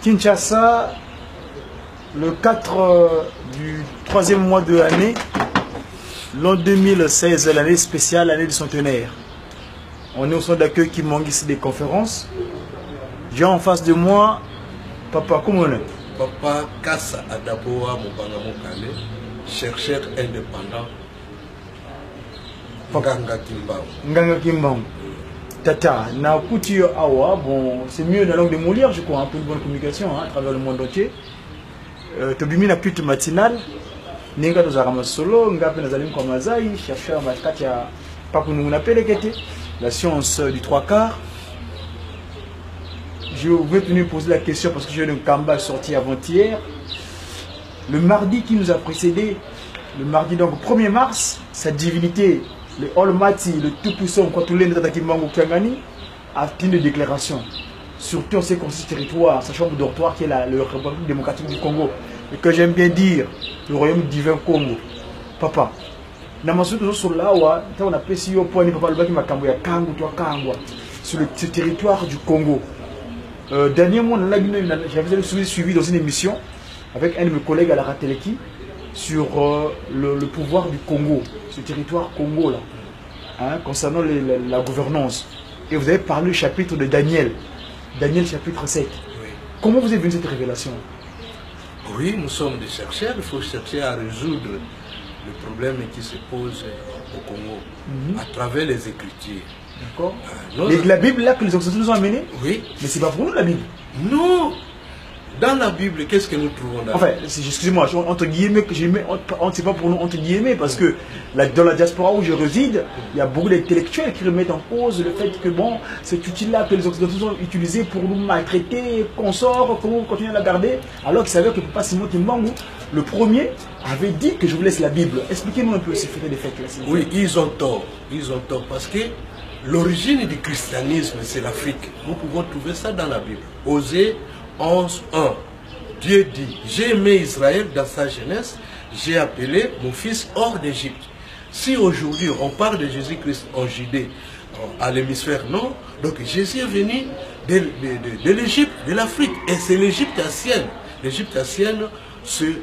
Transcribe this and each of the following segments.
Kinshasa, le 4 du 3e mois de l'année, l'an 2016, l'année spéciale, l'année du centenaire. On est au centre d'accueil qui manque ici des conférences. J'ai en face de moi, Papa, comment on est? Papa Kassa Adaboa Mobanga Mokale, chercheur indépendant. Nganga Kimbangu. Nganga Kimbangu. Tata, na kuti awa, bon, c'est mieux dans la langue de Molière, je crois, pour une bonne communication à travers le monde entier. Tobimi na culte matinale, Nenga Dozarama Solo, Ngape Nazalim Kwamazai, chercheur Makatia Pakununguna Pelekete, la science du 3/4. Je vais venir poser la question parce que j'ai eu un combat sorti avant-hier. Le mardi qui nous a précédé, le mardi donc 1er mars, sa divinité, le Almighty, le Tout-Puissant, Kwatulé Ndata Kimbangu Kiangani, a fait une déclaration. Surtout en ce qui consiste territoire, sa chambre dortoir qui est la République démocratique du Congo. Et que j'aime bien dire, le royaume divin Congo. Papa, on a péci au point, papa, le Makambo, sur le territoire du Congo. Dernier mois, j'avais suivi dans une émission avec un de mes collègues à la Rateleki sur le pouvoir du Congo, ce territoire Congo là, hein, concernant la gouvernance. Et vous avez parlé du chapitre de Daniel, Daniel chapitre 7. Oui. Comment vous avez vu cette révélation? Oui, nous sommes des chercheurs, il faut chercher à résoudre le problème qui se pose au Congo à travers les Écritures. D'accord. La Bible là que les Occidentaux nous ont amené? Oui. Mais c'est pas pour nous la Bible. Non. Dans la Bible, qu'est-ce que nous trouvons dans Enfin, excusez-moi, entre guillemets, c'est pas pour nous entre guillemets, parce que dans la diaspora où je réside, il y a beaucoup d'intellectuels qui remettent en cause le fait que bon, cet outil-là que les Occidentaux ont utilisé pour nous maltraiter, qu'on sort, comment vous continuez à la garder, alors qu'ils savaient que Papa Simon Kimbangu, le premier, avait dit que je vous laisse la Bible. Expliquez-nous un peu ces faits des faits là. Oui, ils ont tort, parce que l'origine du christianisme, c'est l'Afrique. Nous pouvons trouver ça dans la Bible. Osée 11:1. Dieu dit, j'ai aimé Israël dans sa jeunesse, j'ai appelé mon fils hors d'Égypte. Si aujourd'hui on parle de Jésus-Christ en Judée, à l'hémisphère nord, donc Jésus est venu de l'Égypte, de l'Afrique, et c'est l'Égypte ancienne. L'Égypte ancienne, c'est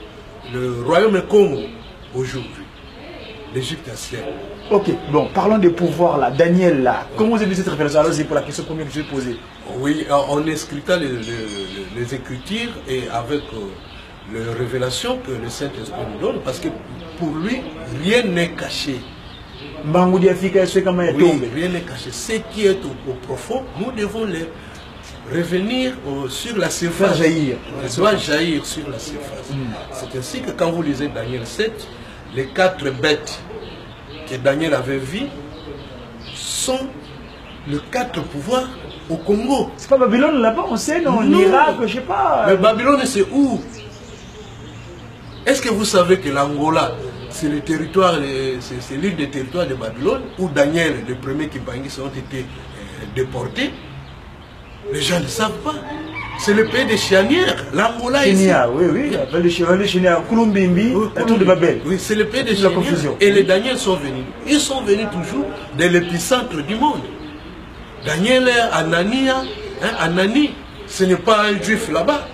le royaume Congo aujourd'hui. L'Égypte ancienne. Ok, bon, parlons des pouvoirs là, Daniel là. Comment vous avez vu cette révélation? Alors c'est pour la question première que je vais poser. Oui, en escrutant les Écritures et avec les révélations que le Saint-Esprit nous donne, parce que pour lui, rien n'est caché. Oui, rien n'est caché. Ce qui est au profond, nous devons les revenir sur la surface. Faire jaillir. Il doit jaillir sur la surface. C'est ainsi que quand vous lisez Daniel 7, les 4 bêtes que Daniel avait vues sont les 4 pouvoirs au Congo. C'est pas Babylone là-bas, on sait, non? En Irak, je sais pas. Mais Babylone, c'est où? Est-ce que vous savez que l'Angola, c'est le territoire, c'est l'île des territoires de Babylone, où Daniel, le premier Kimbangis, ont été déportés? Les gens ne savent pas. C'est le pays des Chianières, l'Angola ici. Oui, le Chianières, Kulumbimbi, la tour de Babel. Oui, c'est le pays des Chianières. Et les Daniels sont venus. Ils sont venus toujours de l'épicentre du monde. Daniel, Anania, Anani, ce n'est pas un juif là-bas.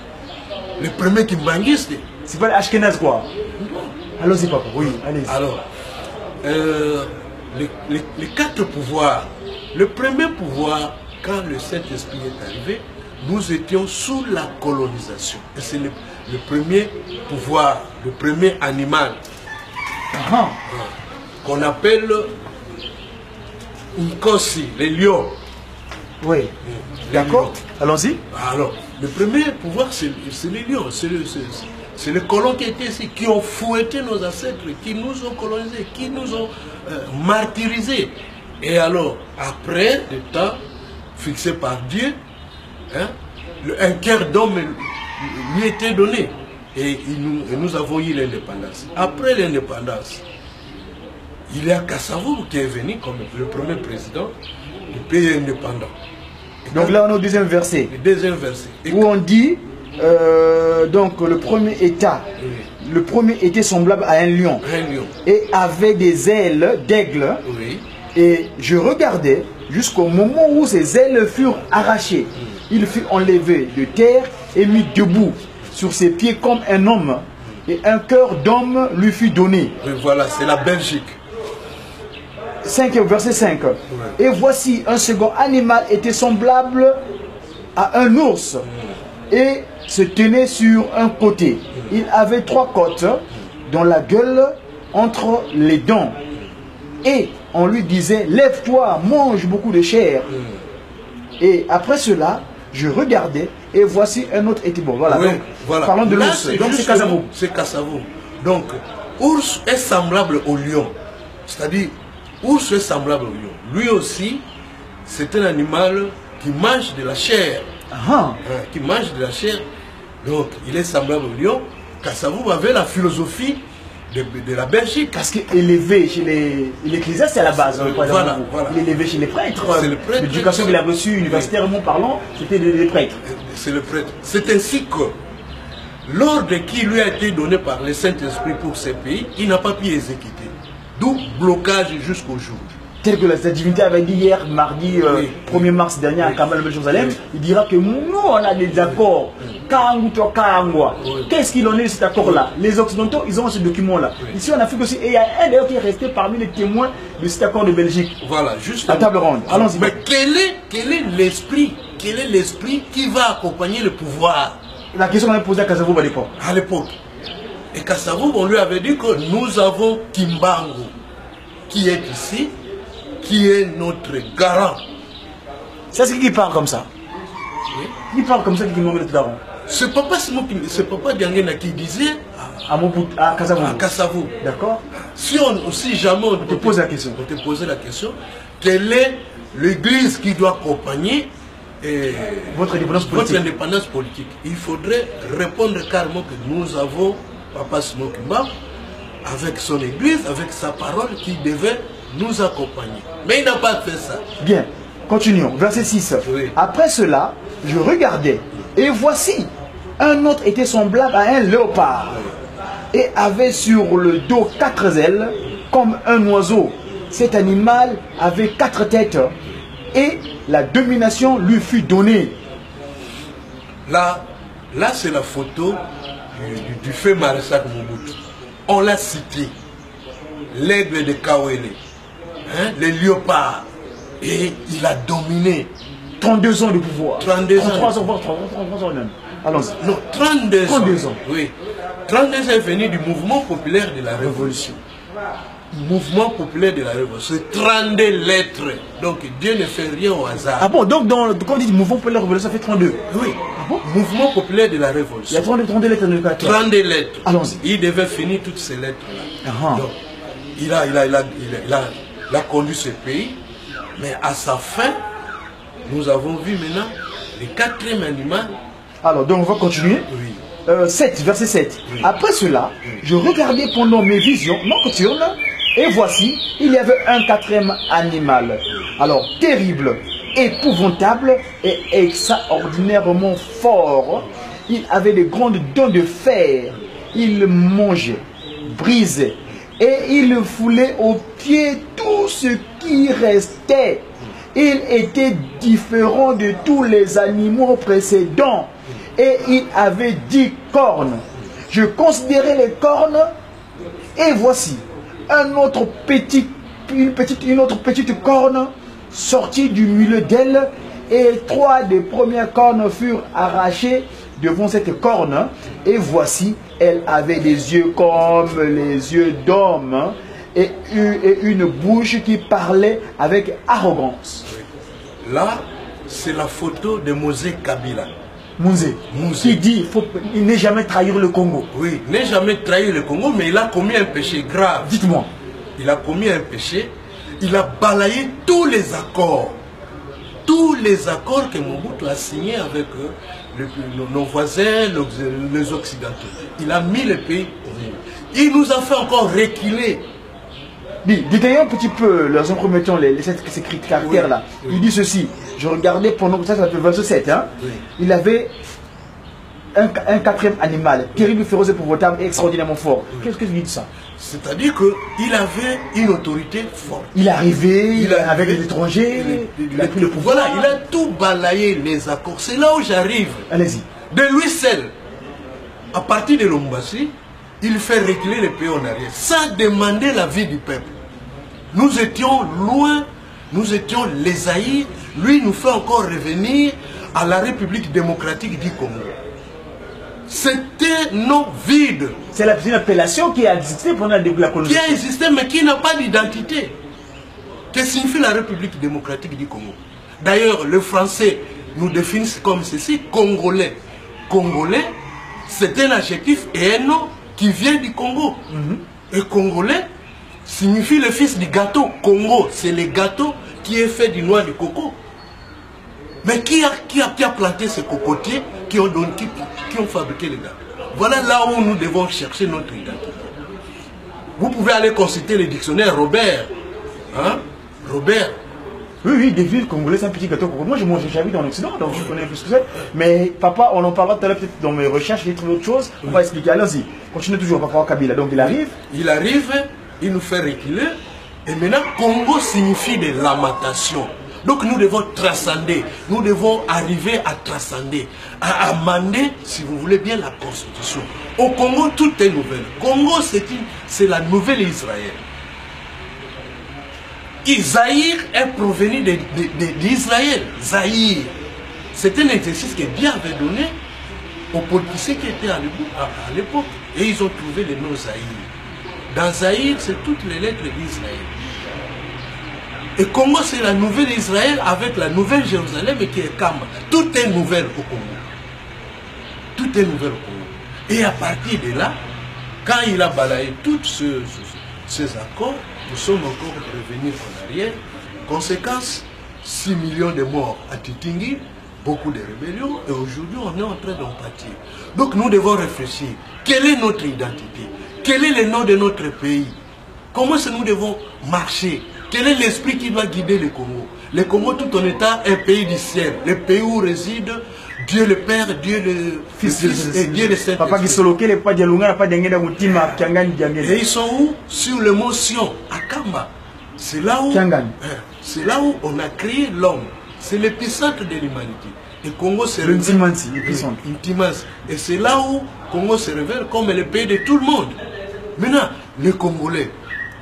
Le premier Kimbangiste. C'est pas l'Ashkenaz quoi? Allons-y papa, oui, allez-y. Alors, les 4 pouvoirs. Le premier pouvoir, quand le Saint-Esprit est arrivé, nous étions sous la colonisation. Et c'est le premier pouvoir, le premier animal qu'on appelle Nkosi, les lions. Oui, d'accord. Allons-y. Alors, le premier pouvoir, c'est les lions. C'est les colons qui étaient ici, qui ont fouetté nos ancêtres, qui nous ont colonisés, qui nous ont martyrisés. Et alors, après le temps fixé par Dieu, hein, un cœur d'homme lui était donné. Et nous avons eu l'indépendance. Après l'indépendance, il y a Kassavour qui est venu comme le premier président du pays indépendant. Donc là, on est au deuxième verset. Le deuxième verset. Où on dit, donc le premier état, le premier était semblable à un lion. Un lion. Et avait des ailes d'aigle. Oui. Et je regardais jusqu'au moment où ses ailes furent arrachées. il fut enlevé de terre et mis debout sur ses pieds comme un homme, et un cœur d'homme lui fut donné. Et voilà, c'est la Belgique. 5, verset 5. Ouais. Et voici un second animal était semblable à un ours et se tenait sur un côté. Il avait 3 côtes dans la gueule entre les dents. Et on lui disait, lève-toi, mange beaucoup de chair. Et après cela, je regardais et voici un autre était bon. Voilà, oui, donc, voilà. Parlons de l'ours. Donc c'est Kassavou. C'est Kassavou. Donc, ours est semblable au lion. C'est-à-dire, ours est semblable au lion. Lui aussi, c'est un animal qui mange de la chair. Qui mange de la chair. Donc, il est semblable au lion. Kassavou avait la philosophie de la Belgique. Parce qu'il est élevé chez l'Ecclésiaste, c'est à la base. Voilà. Il est élevé chez les prêtres. L'éducation qu'il a reçue universitairement parlant, c'était des prêtres. C'est le prêtre. C'est ainsi que l'ordre qui lui a été donné par le Saint-Esprit pour ces pays, il n'a pas pu exécuter. D'où blocage jusqu'au jour. Tel que la divinité avait dit hier, mardi 1er mars dernier à Kamal de Jérusalem, il dira que nous, on a des accords. Qu'est-ce qu'il en est de cet accord-là? Les Occidentaux, ils ont ce document-là. Ici en Afrique aussi, et il y a un d'ailleurs qui est resté parmi les témoins de cet accord de Belgique. Voilà, juste à table ronde. Allons-y. Mais quel est l'esprit? Quel est l'esprit qui va accompagner le pouvoir? La question qu'on a posée à Kassavou à l'époque. À l'époque. Et Kassavou, on lui avait dit que nous avons Kimbangu, qui est ici, qui est notre garant. C'est ce qui parle comme ça. Oui. Il parle comme ça qui est notre garant. C'est Papa Diangena qui disait à Kassavou. À Kassavou. D'accord. Si jamais on te pose la question, quelle est l'église qui doit accompagner votre indépendance politique? Il faudrait répondre carrément que nous avons Papa Simon Kimba avec son église, avec sa parole qui devait nous accompagner. Mais il n'a pas fait ça. Bien, continuons. Verset 6. Oui. Après cela, je regardais et voici, un autre était semblable à un léopard et avait sur le dos 4 ailes comme un oiseau. Cet animal avait 4 têtes et la domination lui fut donnée. Là c'est la photo du fait maréchal Mobutu. On l'a cité. L'aigle de Kawele. Les léopards. Et il a dominé. 32 ans de pouvoir. 32 ans. 33 ans même. Allons-y. Non, 32 ans. Oui. 32 ans est venu du mouvement populaire de la Révolution. Mouvement populaire de la Révolution. C'est 32 lettres. Donc Dieu ne fait rien au hasard. Ah bon, donc quand on dit mouvement populaire de la Révolution, ça fait 32. Oui. Ah bon? Mouvement populaire de la Révolution. Il y a 32 lettres de 32 lettres. Allons-y. Il devait finir toutes ces lettres-là. Donc, il a conduit ce pays. Mais à sa fin, nous avons vu maintenant le 4e animal. Alors, donc on va continuer. Oui. 7, verset 7. Oui. Après cela, je regardais pendant mes visions nocturnes, et voici, il y avait un 4e animal. Alors, terrible, épouvantable et extraordinairement fort. Il avait de grandes dents de fer. Il mangeait, brisait, et il foulait aux pieds tout ce qui restait. Il était différent de tous les animaux précédents. Et il avait 10 cornes. Je considérais les cornes. Et voici une autre petite corne sortie du milieu d'elle. Et 3 des premières cornes furent arrachées devant cette corne. Et voici, elle avait des yeux comme les yeux d'homme. Et une bouche qui parlait avec arrogance. Là, c'est la photo de Mosé Kabila. Mosé. Qui dit il n'est jamais trahir le Congo. Oui, il n'est jamais trahir le Congo, mais il a commis un péché grave. Dites-moi. Il a commis un péché. Il a balayé tous les accords. Tous les accords que Mobutu a signés avec nos voisins, les Occidentaux. Il a mis le pays au milieu. Il nous a fait encore reculer. Détaillons un petit peu, en promettant ces caractères-là. Oui. Il dit ceci, je regardais pendant ça, ça fait 27, hein. Oui. Il avait un quatrième animal, terrible, féroce, épouvantable et extraordinairement fort. Qu'est-ce que tu dis de ça? C'est-à-dire qu'il avait une autorité forte. Il est arrivé, avec les étrangers, il a pris le pouvoir. Voilà, il a tout balayé les accords. C'est là où j'arrive. Allez-y. De lui seul, à partir de Lumbasi, il fait reculer les pays en arrière, sans demander l'avis du peuple. Nous étions loin, nous étions les Zaïre. Lui nous fait encore revenir à la République démocratique du Congo. C'était non vide. C'est une appellation qui a existé pendant le début de la colonisation. Qui a existé mais qui n'a pas d'identité. Que signifie la République démocratique du Congo? D'ailleurs, le français nous définit comme ceci, Congolais. Congolais, c'est un adjectif et un nom qui vient du Congo. Et Congolais signifie le fils du gâteau. Congo, c'est le gâteau qui est fait du noix de coco. Mais qui a planté ces cocotiers qui ont fabriqué les gâteaux? Voilà là où nous devons chercher notre identité. Vous pouvez aller consulter le dictionnaire Robert. Hein? Robert. Oui, des villes congolaises, c'est un petit gâteau. Moi, j'habite dans l'Occident, donc je connais un peu ce que c'est. Mais papa, on en parlera tout à l'heure, peut-être dans mes recherches, j'ai trouvé autre chose. On va expliquer. Allons-y. Continuez toujours, papa Kabila. Donc il arrive. Il nous fait reculer. Et maintenant, Congo signifie de lamentation. Donc nous devons transcender, nous devons arriver à transcender, à amender, si vous voulez bien, la Constitution. Au Congo, tout est nouvel. Congo, c'est la nouvelle Israël. Zaïre est provenu d'Israël. Zaïre. C'est un exercice que Dieu avait donné aux politiciens qui étaient à l'époque. Et ils ont trouvé le nom Zaïre. Dans Zaïre, c'est toutes les lettres d'Israël. Et Congo, c'est la nouvelle Israël avec la nouvelle Jérusalem qui est Kamba. Tout est nouvel au Congo. Tout est nouvel au Congo. Et à partir de là, quand il a balayé tous ces accords, nous sommes encore revenus en arrière. Conséquence, 6 millions de morts à Titingui, beaucoup de rébellions, et aujourd'hui on est en train d'en pâtir. Donc nous devons réfléchir. Quelle est notre identité? Quel est le nom de notre pays? Comment est-ce que nous devons marcher? Quel est l'esprit qui doit guider le Congo? Le Congo tout en étant un pays du ciel, le pays où réside Dieu le Père, Dieu le Fils et Dieu le Saint-Esprit. Et ils sont où? Sur le mont Sion, à Kamba. C'est là où on a créé l'homme. C'est l'épicentre de l'humanité. Et Congo se révèle. Et c'est là où Congo se révèle comme le pays de tout le monde. Maintenant, les Congolais,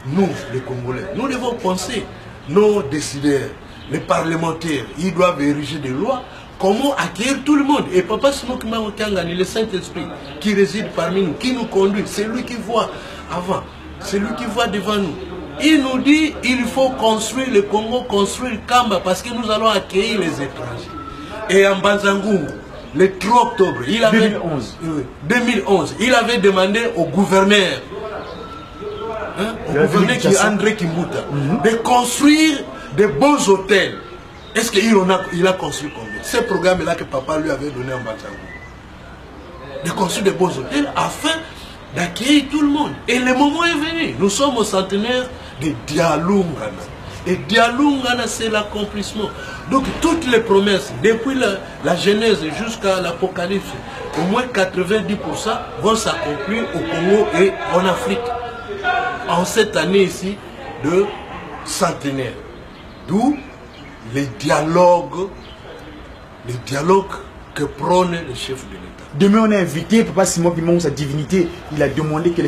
nous, les Congolais, nous devons penser, nos décideurs, les parlementaires, ils doivent ériger des lois, comment accueillir tout le monde. Et Papa Simokima Okangani, le Saint-Esprit, qui réside parmi nous, qui nous conduit, c'est lui qui voit avant, c'est lui qui voit devant nous. Il nous dit, il faut construire le Congo, construire Kamba, parce que nous allons accueillir les étrangers. Et en Banzangungu, le 3 octobre, 2011, il avait demandé au gouverneur, au gouverneur qui est André Kimbuta, de construire de bons hôtels. Est-ce qu'il a construit combien? Ce programme-là que papa lui avait donné en Banzangungu. De construire de bons hôtels afin d'accueillir tout le monde. Et le moment est venu. Nous sommes au centenaire de Dialungana. Et Dialungana, c'est l'accomplissement. Donc toutes les promesses, depuis la Genèse jusqu'à l'Apocalypse, au moins 90% vont s'accomplir au Congo et en Afrique. En cette année ici de centenaire. D'où les dialogues que prône le chef de l'État. Demain, on a invité Papa Simon qui montre sa divinité. Il a demandé que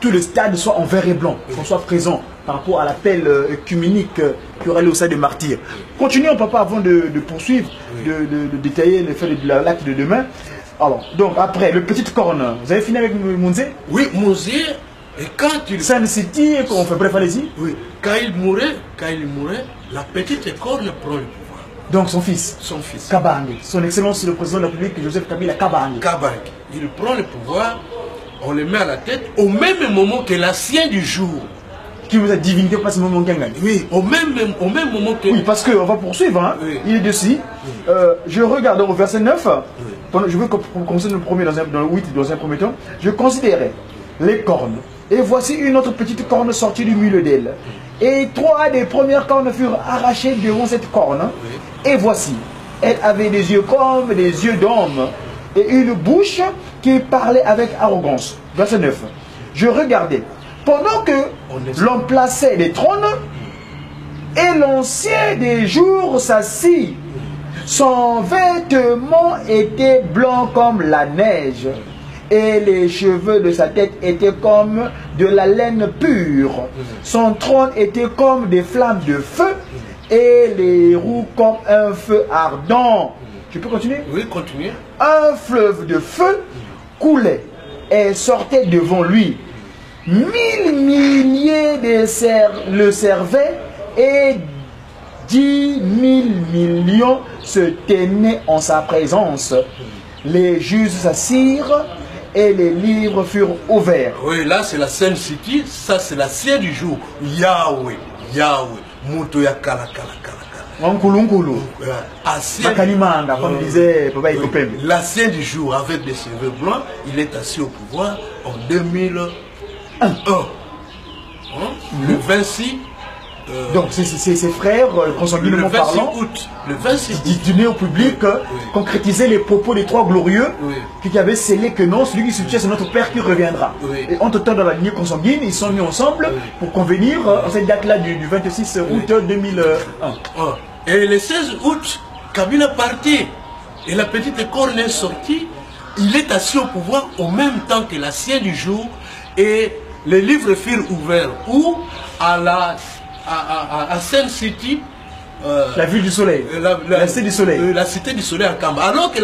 tout le stade soit en vert et blanc, qu'on soit présent par rapport à l'appel œcuménique qui aura lieu au stade de martyrs. Continuons, Papa, avant de poursuivre, de détailler les faits de l'acte de demain. Alors, donc après, le petit corne, vous avez fini avec Mounzé? Oui, Mounzé, et quand il... Sun City, on fait bref, allez-y. Oui, quand il mourait, la petite corne prend le pouvoir. Donc son fils? Son fils. Kabange. Son Excellence le Président de la République, Joseph Kabila Kabange. Kabange. Il prend le pouvoir, on le met à la tête, au même moment que l'ancien du jour. Qui vous a divinité, pas seulement Mongangani. Oui, au même moment que... Oui, parce qu'on va poursuivre, hein. Oui. Il est dessus. Oui. Je regarde au verset 9. Oui. Je veux commencer le premier dans le 8, dans un premier temps. Je considérais les cornes. Et voici une autre petite corne sortie du milieu d'elle. Et 3 des premières cornes furent arrachées devant cette corne. Oui. Et voici, elle avait des yeux comme des yeux d'homme, et une bouche qui parlait avec arrogance. Verset 9. Je regardais. Pendant que l'on plaçait des trônes, et l'ancien des jours s'assit. Son vêtement était blanc comme la neige, et les cheveux de sa tête étaient comme de la laine pure. Son trône était comme des flammes de feu, et les roues comme un feu ardent. Je peux continuer? Oui, continuez. Un fleuve de feu coulait et sortait devant lui. 1000 milliers le servaient, et 10 000 millions se tenaient en sa présence. Les juges s'assirent et les livres furent ouverts. Oui, là c'est la Sainte City, ça c'est la ciel du jour. Yahweh, Yahweh, Mutoya Kala Kala Kala. Comme disait Papa Ikopembe. L'ancien du jour avec des cheveux blancs, il est assis au pouvoir en 2001. Le 26 donc ses frères, consanguinement parlant, le 26 dîner au public, concrétiser les propos des trois glorieux qui avaient scellé que non, celui qui se tient, c'est notre Père qui reviendra. Et entre-temps, dans la lignée consanguine, ils sont mis ensemble pour convenir en cette date-là du 26 août 2001. Et le 16 août, Kabila partit et la petite corne est sortie. Il est assis au pouvoir au même temps que l'ancien du jour, et les livres furent ouverts où à Sainte City, la ville du soleil, la cité du soleil, la cité du soleil à Kamba, alors que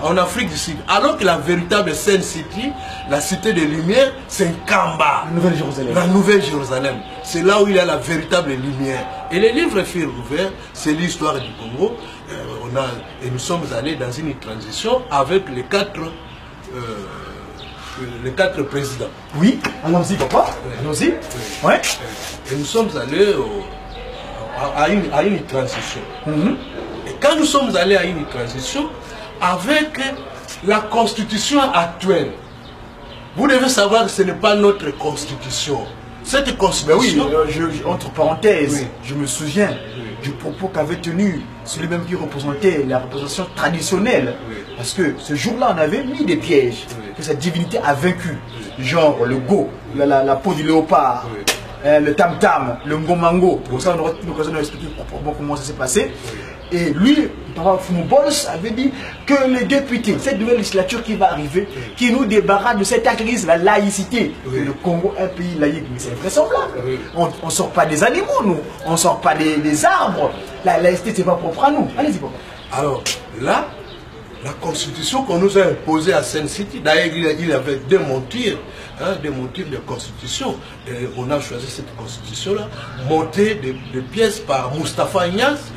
en Afrique du Sud, alors que la véritable Sainte City, la cité des lumières, c'est Kamba, la Nouvelle Jérusalem. La Nouvelle Jérusalem, c'est là où il y a la véritable lumière. Et les livres furent ouverts, c'est l'histoire du Congo. Et nous sommes allés dans une transition avec les quatre présidents. Oui, allons-y papa, allons-y. Ouais. Et nous sommes allés à une transition. Et quand nous sommes allés à une transition, avec la constitution actuelle, vous devez savoir que ce n'est pas notre constitution. Cette constitution... oui, entre parenthèses, je me souviens du propos qu'avait tenu celui-même qui représentait la représentation traditionnelle. Parce que ce jour-là, on avait mis des pièges que cette divinité a vaincu. Genre le go, la peau du léopard, le tam-tam, le ngomango. Pour ça, on aura l'occasion d'expliquer comment ça s'est passé. Et lui, Papa Fumbols avait dit que les députés, cette nouvelle législature qui va arriver, qui nous débarrasse de cette crise, la laïcité. Le Congo, un pays laïque, mais c'est vraisemblable. On ne sort pas des animaux, nous. On ne sort pas des arbres. La laïcité, c'est pas propre à nous. Allez-y, papa. Alors, là, la constitution qu'on nous a imposée à Sainte City, d'ailleurs, il avait deux montures de constitution. Et on a choisi cette constitution-là, montée de pièces par Moustapha Ignace.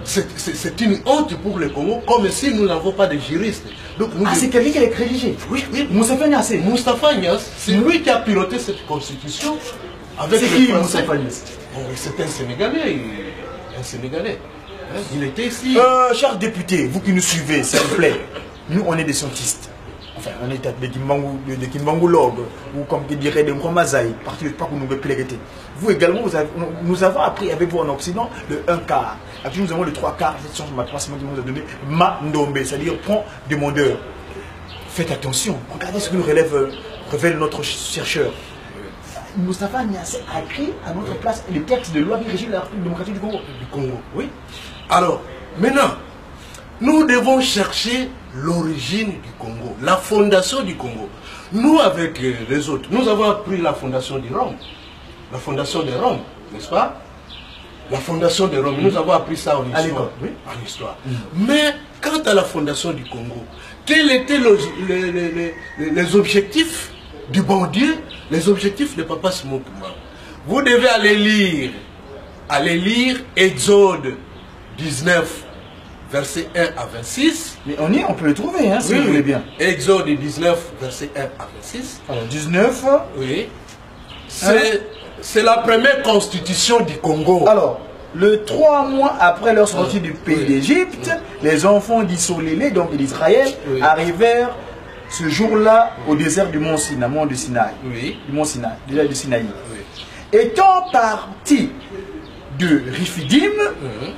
C'est une honte pour le Congo, comme si nous n'avons pas de juristes. C'est quelqu'un qui l'a rédigé. Oui. Moustapha Ignace. Moustapha Ignace, c'est lui qui a piloté cette constitution. C'est qui Moustapha Ignace? C'est un Sénégalais. Il était ici. Chers députés, vous qui nous suivez, s'il vous plaît, nous on est des scientistes. Enfin, on est des kimbangologues, ou comme qui dirait des Mkromazai, parti de pas que nous repléguer. Vous également, nous avons appris avec vous en Occident le 1 quart. Actuellement, nous avons le 3 quarts, cette science mathématique qui nous a donné Mandombe, c'est-à-dire prend demandeur. Faites attention, regardez ce que nous révèle notre chercheur. Moustapha Ignace a écrit à notre place les textes de loi qui régit la République démocratique du Congo. Oui. Alors, maintenant, nous devons chercher l'origine du Congo, la fondation du Congo. Nous, avec les autres, nous avons appris la fondation de Rome. La fondation de Rome, n'est-ce pas? La fondation de Rome, nous avons appris ça en histoire. Oui. En histoire. Mais quant à la fondation du Congo, quels étaient les objectifs du bon Dieu, les objectifs de Papa Simon Kimbangu? Vous devez aller lire Exode 19, versets 1 à 26. Mais on peut le trouver, hein, si vous voulez bien. Exode 19, versets 1 à 26. Alors, 19. Oui. C'est la première constitution du Congo. Alors, le 3 mois après leur sortie du pays d'Égypte, les enfants d'Issolélé, donc d'Israël, arrivèrent ce jour-là au désert du mont Sinaï, mont du Sinaï. Du mont Sinaï, déjà du Sinaï. Étant partis de Riphidim,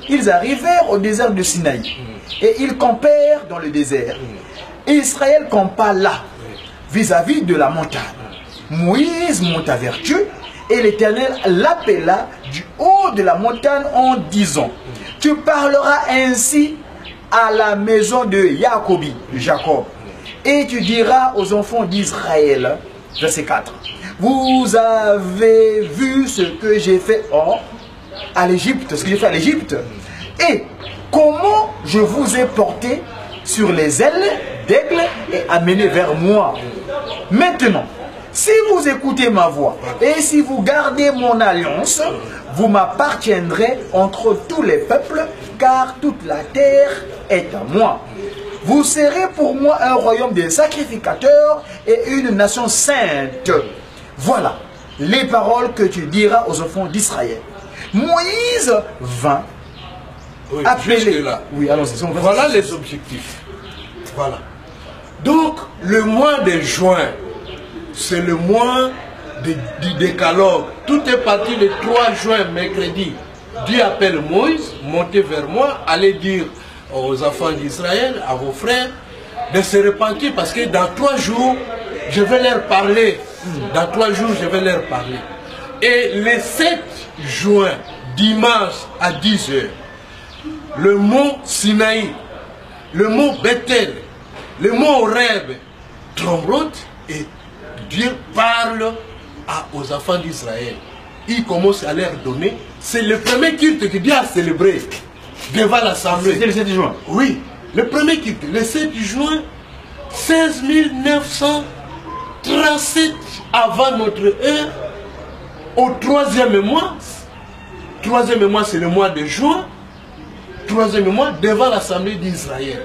ils arrivèrent au désert de Sinaï. et ils campèrent dans le désert. Et Israël campa là, vis-à-vis de la montagne. Moïse monta vers Dieu, et l'Éternel l'appela du haut de la montagne en disant, tu parleras ainsi à la maison de Jacob, et tu diras aux enfants d'Israël, verset 4, vous avez vu ce que j'ai fait à l'Égypte, ce que j'ai fait à l'Égypte, et comment je vous ai porté sur les ailes d'aigle et amené vers moi. Maintenant, si vous écoutez ma voix et si vous gardez mon alliance, vous m'appartiendrez entre tous les peuples, car toute la terre est à moi. Vous serez pour moi un royaume de sacrificateurs et une nation sainte. Voilà les paroles que tu diras aux enfants d'Israël. Moïse vint appeler. Oui, allons-y. Voilà les objectifs. Voilà. Donc, le mois de juin, c'est le mois du décalogue. Tout est parti le 3 juin, mercredi. Dieu appelle Moïse, montez vers moi, allez dire aux enfants d'Israël, à vos frères, de se repentir parce que dans 3 jours, je vais leur parler. Dans 3 jours, je vais leur parler. Et le 7 juin, dimanche à 10 h, le mont Sinaï, le mont Bethel, le mont Horeb tremblote et Dieu parle aux enfants d'Israël. Il commence à leur donner. C'est le premier culte que Dieu a célébré devant l'Assemblée. C'était le 7 juin? Oui, le premier culte, le 7 juin 16 937 avant notre ère, au 3e mois. 3e mois, c'est le mois de juin. 3e mois, devant l'Assemblée d'Israël.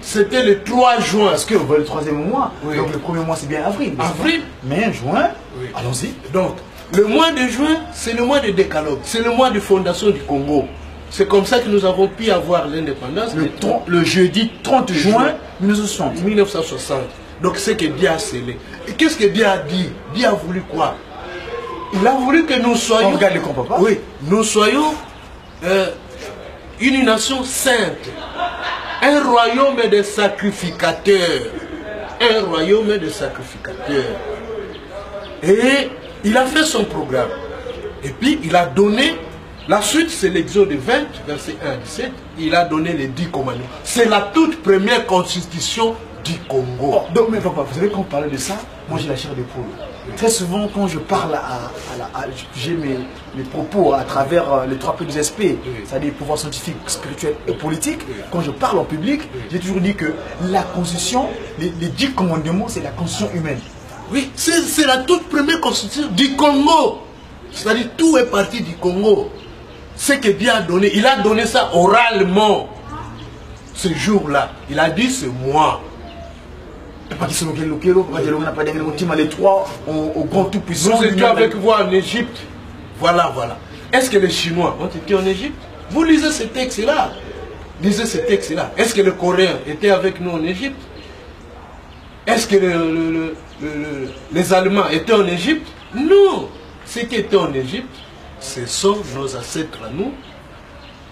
C'était le 3 juin. Parce que le 3e mois, oui. Donc le premier mois c'est bien avril. Avril. Mais juin, oui. Allons-y. Donc, le mois de juin, c'est le mois de décalogue. C'est le mois de fondation du Congo. C'est comme ça que nous avons pu avoir l'indépendance. Le jeudi 30 juin 1960. 1960. Donc c'est que Dieu a scellé. Et qu'est-ce que Dieu a dit? Dieu a voulu quoi? Il a voulu que nous soyons... On regarde le compas. Oui, nous soyons une nation sainte. Un royaume de sacrificateurs. Un royaume de sacrificateurs. Et il a fait son programme. Et puis il a donné, la suite c'est l'Exode 20, verset 1 à 17, il a donné les 10 commandements. C'est la toute première constitution du Congo. Oh, donc, mais papa, vous savez quand on parlait de ça, moi j'ai la chair de poule. Très souvent quand je parle j'ai mes propos à travers les 3 P des SP, c'est-à-dire pouvoir scientifique, spirituel et politique, quand je parle en public, j'ai toujours dit que la constitution, les 10 commandements, c'est la constitution humaine. Oui, c'est la toute première constitution du Congo. C'est-à-dire tout est parti du Congo. Ce que Dieu a donné, il a donné ça oralement. Ce jour-là, il a dit c'est moi. Les 3 au grand tout-puissant. Nous étions avec vous en Égypte. Voilà, voilà. Est-ce que les Chinois ont été en Égypte? Vous lisez ces textes-là. Lisez ces textes-là. Est-ce que les Coréens étaient avec nous en Égypte? Est-ce que les Allemands étaient en Égypte? Non. Ceux qui étaient en Égypte, ce sont nos ancêtres à nous,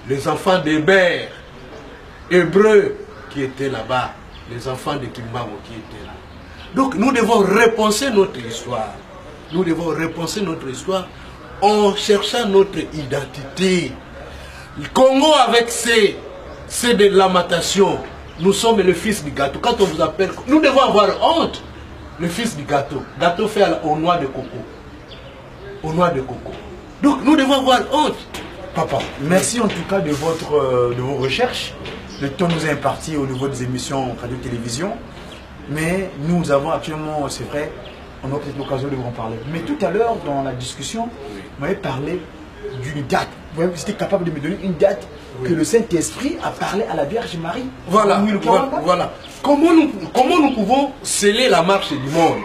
les enfants d'Héber, Hébreux qui étaient là-bas, les enfants de Kimbamo qui étaient là. Donc nous devons repenser notre histoire. Nous devons repenser notre histoire en cherchant notre identité. Le Congo avec c'est de l'amatation. Nous sommes le fils du gâteau. Quand on vous appelle, nous devons avoir honte. Le fils du gâteau. Gâteau fait aux noix de coco. Aux noix de coco. Donc nous devons avoir honte. Papa, merci en tout cas de vos recherches. Le temps nous est imparti au niveau des émissions radio-télévision. Mais nous avons actuellement, c'est vrai, on aura peut-être l'occasion de vous en parler. Mais tout à l'heure, dans la discussion, vous m'avez parlé d'une date. Vous étiez capable de me donner une date que le Saint-Esprit a parlé à la Vierge Marie. Voilà, voilà. Comment nous pouvons sceller la marche du monde?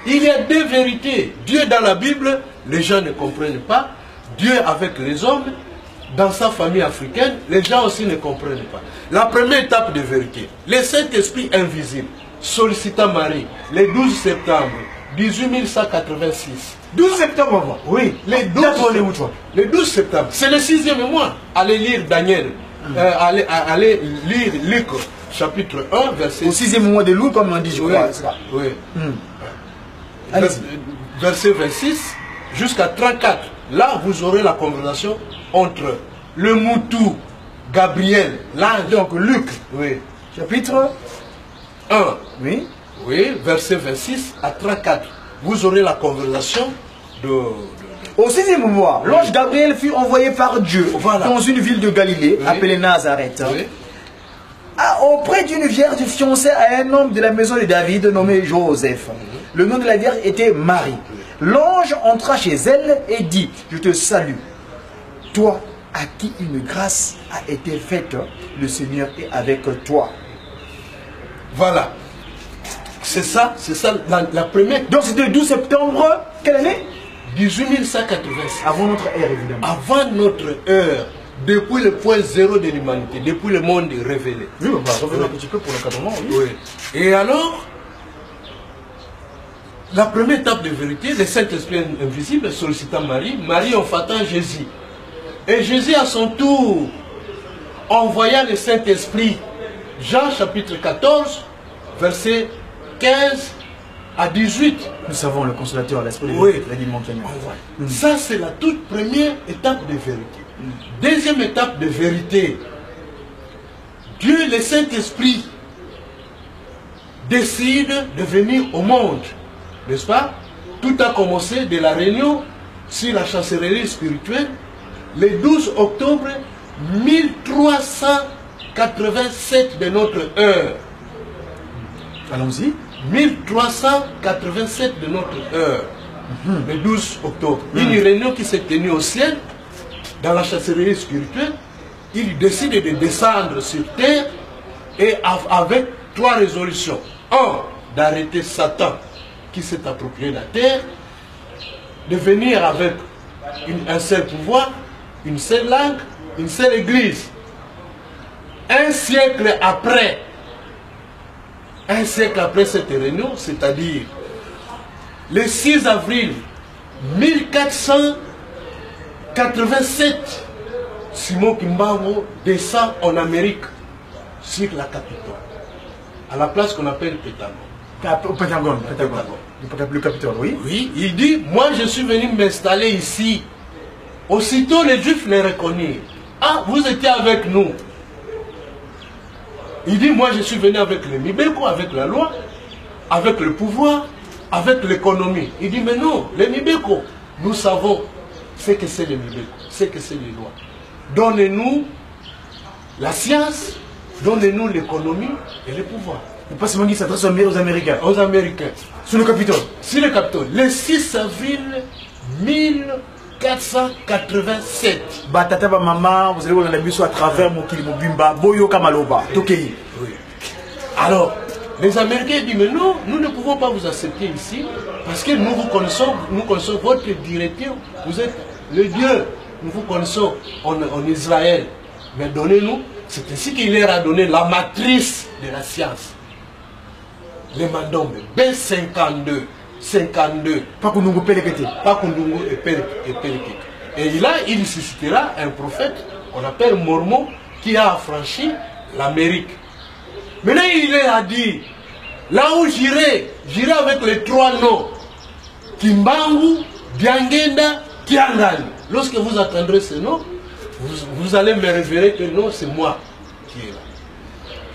Il y a 2 vérités. Dieu dans la Bible, les gens ne comprennent pas. Dieu avec les hommes, dans sa famille africaine, les gens aussi ne comprennent pas. La première étape de vérité, le Saint-Esprit invisible, sollicitant Marie, le 12 septembre 1886. 12 septembre, oui, le 12 septembre, c'est le 6e mois. Allez lire Daniel. allez lire Luc chapitre 1, verset... Au 6e mois de Luc, comme on dit, je crois. Oui. Verset 26 jusqu'à 34. Là, vous aurez la conversation entre le moutou, Gabriel, l'ange. Donc, Luc, oui. chapitre 1. Oui. Oui, verset 26 à 34. Vous aurez la conversation de... Au 6e mois, l'ange Gabriel fut envoyé par Dieu dans une ville de Galilée, appelée Nazareth, auprès d'une vierge fiancée à un homme de la maison de David nommé Joseph. Le nom de la vierge était Marie. L'ange entra chez elle et dit, je te salue, toi à qui une grâce a été faite, le Seigneur est avec toi. Voilà. C'est ça la première. Donc c'était le 12 septembre, quelle année? 1886. Avant notre ère, évidemment. Avant notre heure, depuis le point zéro de l'humanité, depuis le monde révélé. Oui, on va revenir un petit peu pour le cadrement. Oui. Et alors, la première étape de vérité, le Saint-Esprit invisible sollicitant Marie, Marie enfantant Jésus. Et Jésus à son tour, envoya le Saint-Esprit, Jean chapitre 14, verset 15 à 18. Nous savons le consolateur, l'esprit de Dieu, l'a dit montagne. Ça, c'est la toute première étape de vérité. Deuxième étape de vérité, Dieu, le Saint-Esprit, décide de venir au monde. N'est-ce pas? Tout a commencé de la réunion sur la chancellerie spirituelle le 12 octobre 1387 de notre heure. Allons-y. 1387 de notre heure. Le 12 octobre. Une réunion qui s'est tenue au ciel, dans la chancellerie spirituelle. Il décide de descendre sur terre et avec trois résolutions. Un, d'arrêter Satan qui s'est approprié la terre, de venir avec un seul pouvoir, une seule langue, une seule église. Un siècle après cette réunion, c'est-à-dire le 6 avril 1487, Simon Kimbangu descend en Amérique, sur la capitale, à la place qu'on appelle Pétagon. Au Pentagone. Le Capitole, oui. Oui, il dit, moi je suis venu m'installer ici. Aussitôt les Juifs les reconnurent. Ah, vous étiez avec nous. Il dit, moi je suis venu avec les Mibeko, avec la loi, avec le pouvoir, avec l'économie. Il dit, mais non, les Mibeko, nous savons ce que c'est les Mibeko, ce que c'est les lois. Donnez-nous la science, donnez-nous l'économie et le pouvoir. Le passement qui s'adresse aux Américains. Aux Américains. Sur le Capitole. Sur le Capitole. Le 6 avril 1487. Batata ba maman, vous allez voir la mission à travers mon Kilimobimba, Boyo Kamaloba, Tokei. Oui. Alors, les Américains disent, mais non, nous ne pouvons pas vous accepter ici, parce que nous vous connaissons, votre directeur, vous êtes le Dieu. Nous vous connaissons en Israël. Mais donnez-nous, c'est ainsi qu'il leur a donné la matrice de la science. Les Mandombe, B52, 52. Pas Kundungu Pelekete. Pas Kundungu et Pelekete. Et là, il suscitera un prophète qu'on appelle Mormon qui a affranchi l'Amérique. Maintenant, il leur a dit, là où j'irai avec les trois noms. Kimbangu, Biangenda, Kiangali. Lorsque vous attendrez ce nom, vous allez me révéler que non, c'est moi qui est là.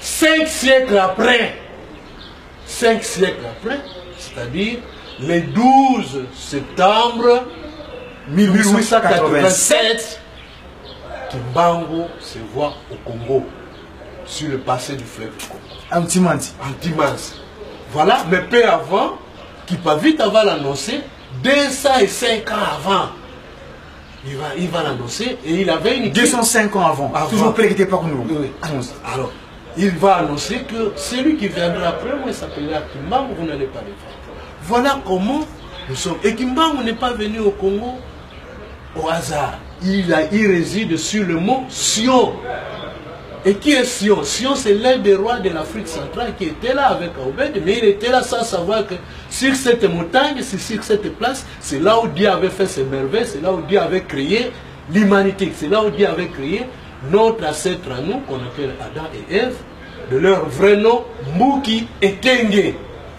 5 siècles après, c'est-à-dire le 12 septembre 1887, Kimbangu se voit au Congo, sur le passé du fleuve Congo. Antimansi. Voilà, mais peu avant, Kipavit va l'annoncer, 205 ans avant. Il va l'annoncer et il avait une... 205 ans avant. Toujours Pelekete par nous. Oui. Alors, il va annoncer que celui qui viendra après moi, il s'appellera Kimbangu, vous n'allez pas le voir. Voilà comment nous sommes. Et Kimbangu n'est pas venu au Congo au hasard. Il réside sur le mont Sion. Et qui est Sion? Sion, c'est l'un des rois de l'Afrique centrale qui était là avec Obed, mais il était là sans savoir que sur cette montagne, sur cette place, c'est là où Dieu avait fait ses merveilles, c'est là où Dieu avait créé l'humanité, c'est là où Dieu avait créé notre ancêtre à nous, qu'on appelle Adam et Ève, de leur vrai nom, Mbuki et Kenge.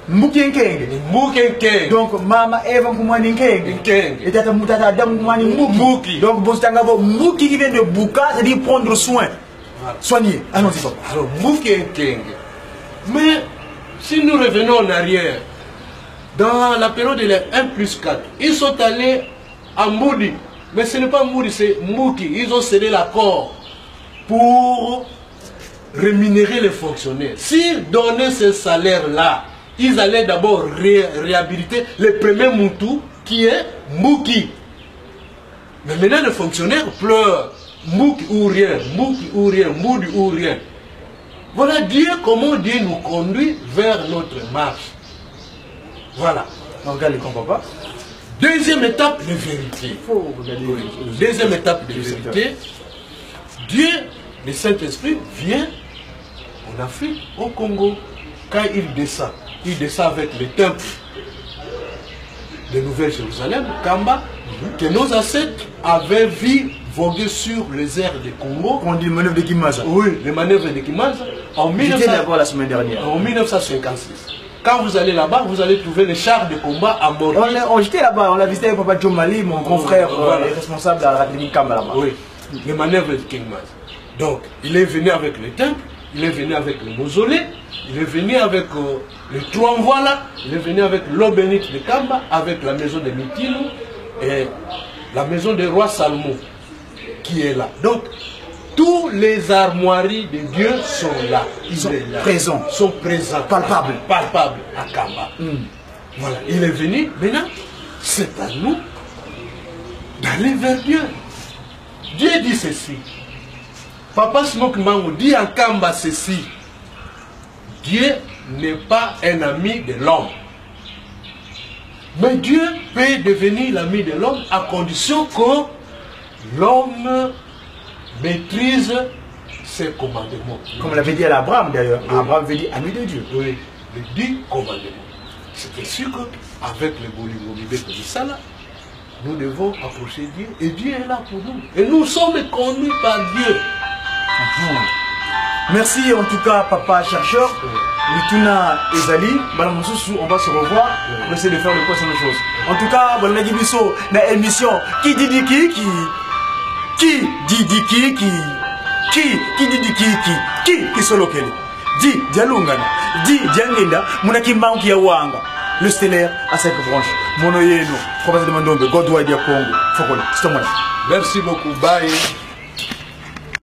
Mbuki et Kenge. Mbuki et Kenge. Donc, Mama Ève Nkumani Kenge. Kenge. Et Tata Moutata Adam Nkumani Mbuki. Donc, Bostangavo, Mbuki qui vient de Buka, c'est-à-dire prendre soin. Voilà. Soigner. Allons-y, papa. Alors, Mbuki et Kenge. Mais, si nous revenons en arrière, dans la période de 1+4, ils sont allés à Moudi. Mais ce n'est pas Moudi, c'est Mbuki. Ils ont cédé l'accord pour rémunérer les fonctionnaires. S'ils donnaient ce salaire-là, ils allaient d'abord réhabiliter le premier Moutou qui est Mbuki. Mais maintenant, les fonctionnaires pleurent. Mbuki ou rien, Mbuki ou rien, Moudi ou rien. Voilà Dieu, comment Dieu nous conduit vers notre marche. Voilà. On regarde les papa. Deuxième étape, la vérité. Deuxième étape de vérité. Dieu, le Saint-Esprit, vient en Afrique, au Congo. Quand il descend avec le temple de Nouvelle-Jérusalem, Kamba, que nos ancêtres avaient vu voguer sur les airs du Congo. On dit manœuvre de Kimaza. Oui, les manœuvres de Kimaza. J'étais d'abord la semaine dernière. En 1956. Quand vous allez là-bas, vous allez trouver les chars de combat à Mordi. J'étais là-bas, on l'a visité avec Papa Djomali, mon confrère responsable de la République Kamba là-bas. Oui, les manœuvres de Kimaza. Donc, il est venu avec le temple, il est venu avec le mausolée, il est venu avec les trois envois, il est venu avec l'eau bénite de Kamba, avec la maison de Mitino et la maison du roi Salomon qui est là. Donc, tous les armoiries de Dieu sont là. Ils sont présents. Sont présents. Palpables. Palpables à Kamba. Voilà. Il est venu. Maintenant, c'est à nous d'aller vers Dieu. Dieu dit ceci. Papa Smoke Mango dit en Kamba ceci. Dieu n'est pas un ami de l'homme. Mais Dieu peut devenir l'ami de l'homme à condition que l'homme maîtrise ses commandements. Comme l'avait dit à Abraham d'ailleurs. Abraham veut dire ami de Dieu. Oui, les 10 commandements. C'est sûr qu'avec le Bolivomibé de Sala, nous devons approcher Dieu et Dieu est là pour nous. Et nous sommes conduits par Dieu. Merci en tout cas, papa chercheur. Lituna Ezali, on va se revoir pour essayer de faire le point sur les choses. En tout cas, on a dit dans l'émission qui dit solo kele di dialungana di diangenda munaki manki ya wanga le stellaire à cette branche mono yeno province de Mandombe Godwa dia Congo fokola. Merci beaucoup, bye.